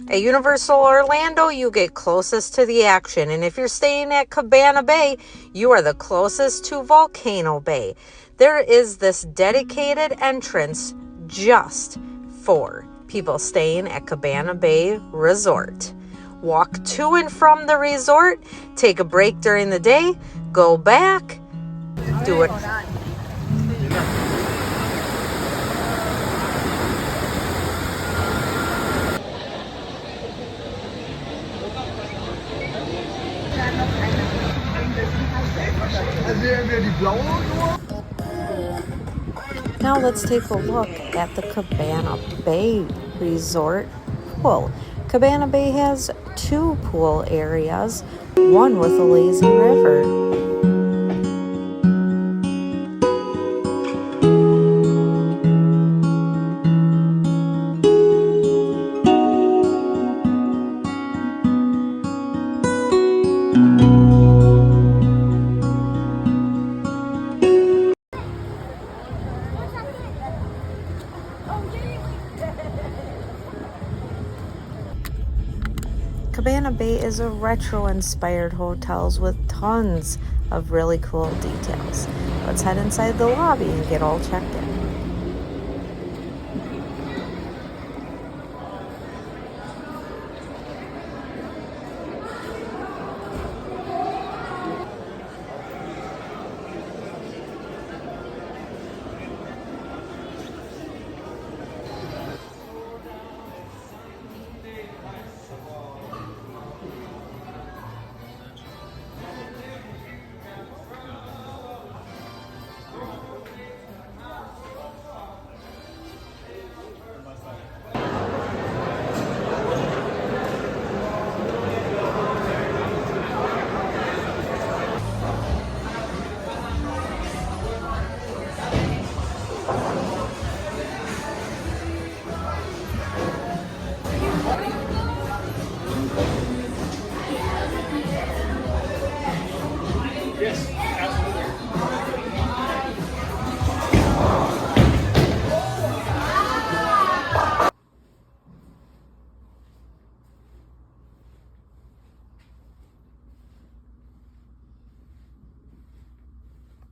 At Universal Orlando, you get closest to the action. And if you're staying at Cabana Bay, you are the closest to Volcano Bay. There is this dedicated entrance just for people staying at Cabana Bay Resort. Walk to and from the resort, take a break during the day, go back, do it. Now let's take a look at the Cabana Bay Resort pool. Cabana Bay has 2 pool areas, one with a lazy river. Cabana Bay is a retro-inspired hotels with tons of really cool details. Let's head inside the lobby and get all checked in.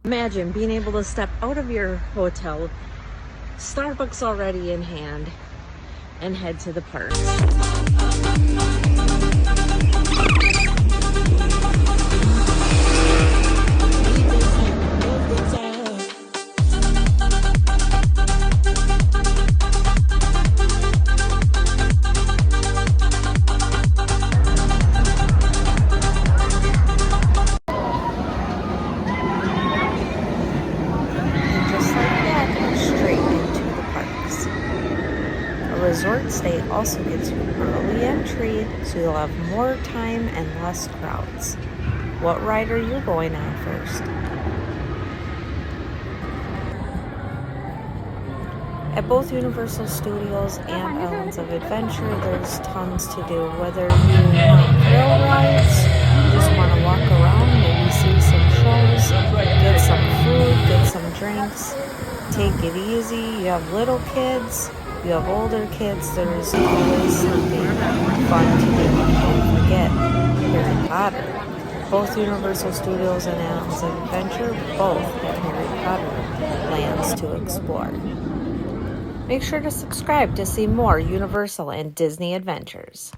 Imagine being able to step out of your hotel, Starbucks already in hand, and head to the park. Resort stay also gets you early entry, so you'll have more time and less crowds. What ride are you going on first? At both Universal Studios and Islands of Adventure, there's tons to do. Whether you want thrill rides, you just want to walk around, maybe see some shows, get some food, get some drinks, take it easy. You have little kids, you have older kids, there's always something fun to do. Don't forget Harry Potter. Both Universal Studios and Islands of Adventure both have Harry Potter lands to explore. Make sure to subscribe to see more Universal and Disney adventures.